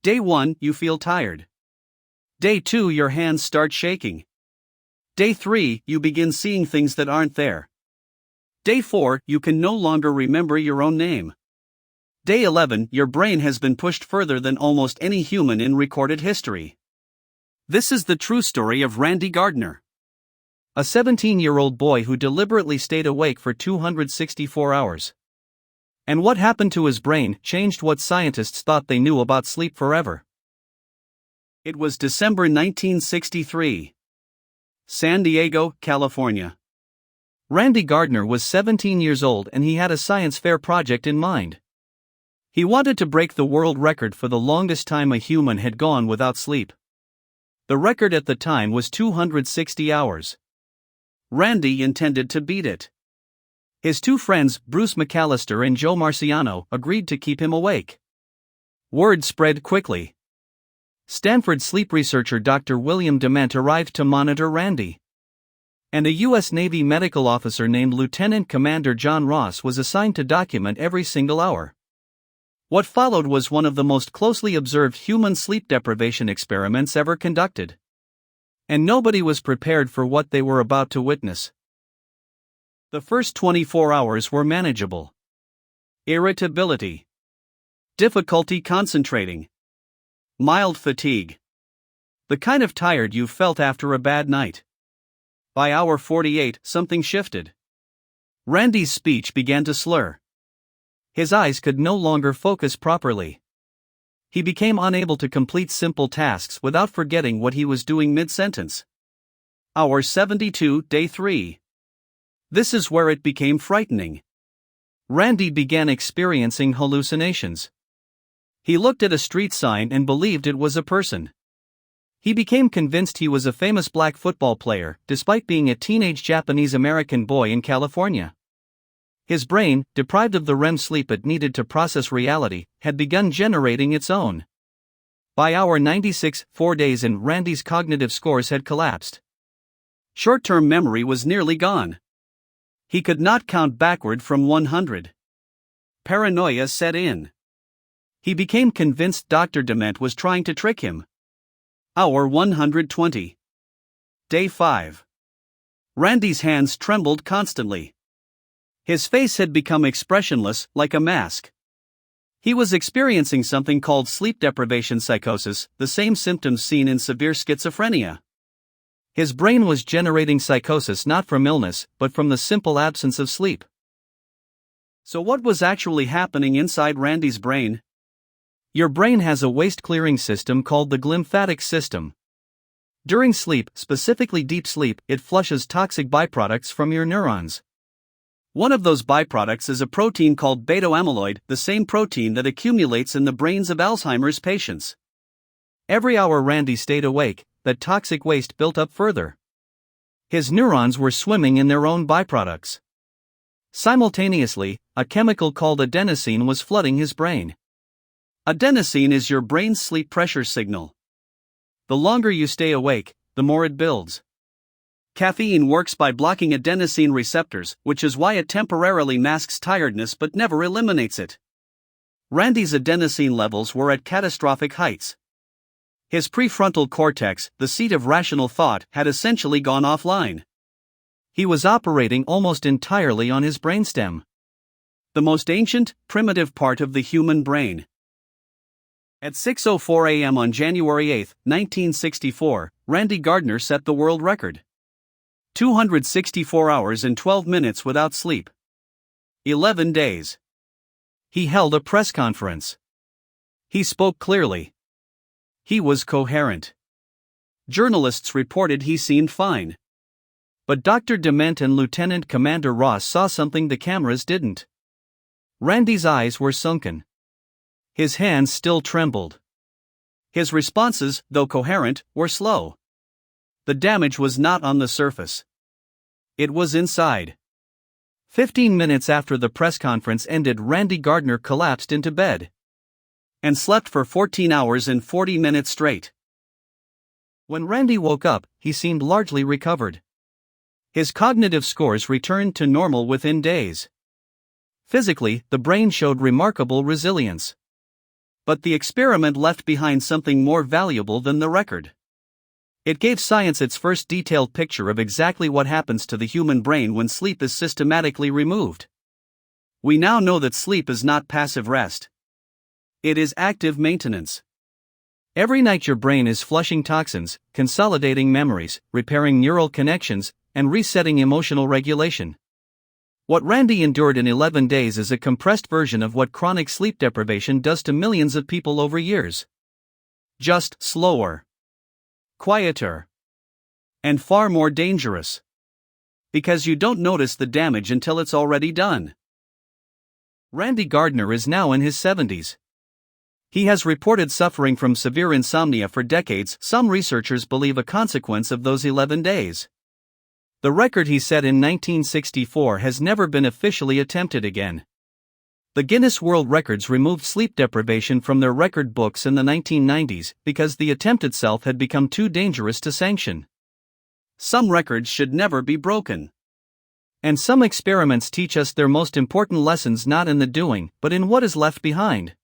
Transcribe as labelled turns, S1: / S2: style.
S1: Day 1, you feel tired. Day 2, your hands start shaking. Day 3, you begin seeing things that aren't there. Day 4, you can no longer remember your own name. Day 11, your brain has been pushed further than almost any human in recorded history. This is the true story of Randy Gardner, a 17-year-old boy who deliberately stayed awake for 264 hours. And what happened to his brain changed what scientists thought they knew about sleep forever. It was December 1963. San Diego, California. Randy Gardner was 17 years old and he had a science fair project in mind. He wanted to break the world record for the longest time a human had gone without sleep. The record at the time was 260 hours. Randy intended to beat it. His two friends, Bruce McAllister and Joe Marciano, agreed to keep him awake. Word spread quickly. Stanford sleep researcher Dr. William Dement arrived to monitor Randy. And a U.S. Navy medical officer named Lieutenant Commander John Ross was assigned to document every single hour. What followed was one of the most closely observed human sleep deprivation experiments ever conducted. And nobody was prepared for what they were about to witness. The first 24 hours were manageable. Irritability. Difficulty concentrating. Mild fatigue. The kind of tired you felt after a bad night. By hour 48, something shifted. Randy's speech began to slur. His eyes could no longer focus properly. He became unable to complete simple tasks without forgetting what he was doing mid-sentence. Hour 72, day 3. This is where it became frightening. Randy began experiencing hallucinations. He looked at a street sign and believed it was a person. He became convinced he was a famous black football player, despite being a teenage Japanese-American boy in California. His brain, deprived of the REM sleep it needed to process reality, had begun generating its own. By hour 96, 4 days in, Randy's cognitive scores had collapsed. Short-term memory was nearly gone. He could not count backward from 100. Paranoia set in. He became convinced Dr. Dement was trying to trick him. Hour 120. Day 5. Randy's hands trembled constantly. His face had become expressionless, like a mask. He was experiencing something called sleep deprivation psychosis, the same symptoms seen in severe schizophrenia. His brain was generating psychosis not from illness, but from the simple absence of sleep. So what was actually happening inside Randy's brain? Your brain has a waste-clearing system called the glymphatic system. During sleep, specifically deep sleep, it flushes toxic byproducts from your neurons. One of those byproducts is a protein called beta-amyloid, the same protein that accumulates in the brains of Alzheimer's patients. Every hour Randy stayed awake, that toxic waste built up further. His neurons were swimming in their own byproducts. Simultaneously, a chemical called adenosine was flooding his brain. Adenosine is your brain's sleep pressure signal. The longer you stay awake, the more it builds. Caffeine works by blocking adenosine receptors, which is why it temporarily masks tiredness but never eliminates it. Randy's adenosine levels were at catastrophic heights. His prefrontal cortex, the seat of rational thought, had essentially gone offline. He was operating almost entirely on his brainstem. The most ancient, primitive part of the human brain. At 6:04 a.m. on January 8, 1964, Randy Gardner set the world record. 264 hours and 12 minutes without sleep. 11 days. He held a press conference. He spoke clearly. He was coherent. Journalists reported he seemed fine. But Dr. Dement and Lieutenant Commander Ross saw something the cameras didn't. Randy's eyes were sunken. His hands still trembled. His responses, though coherent, were slow. The damage was not on the surface. It was inside. 15 minutes after the press conference ended, Randy Gardner collapsed into bed. And slept for 14 hours and 40 minutes straight. When Randy woke up, he seemed largely recovered. His cognitive scores returned to normal within days. Physically, the brain showed remarkable resilience. But the experiment left behind something more valuable than the record. It gave science its first detailed picture of exactly what happens to the human brain when sleep is systematically removed. We now know that sleep is not passive rest. It is active maintenance. Every night your brain is flushing toxins, consolidating memories, repairing neural connections, and resetting emotional regulation. What Randy endured in 11 days is a compressed version of what chronic sleep deprivation does to millions of people over years. Just slower, quieter, and far more dangerous. Because you don't notice the damage until it's already done. Randy Gardner is now in his 70s. He has reported suffering from severe insomnia for decades, some researchers believe a consequence of those 11 days. The record he set in 1964 has never been officially attempted again. The Guinness World Records removed sleep deprivation from their record books in the 1990s because the attempt itself had become too dangerous to sanction. Some records should never be broken. And some experiments teach us their most important lessons not in the doing, but in what is left behind.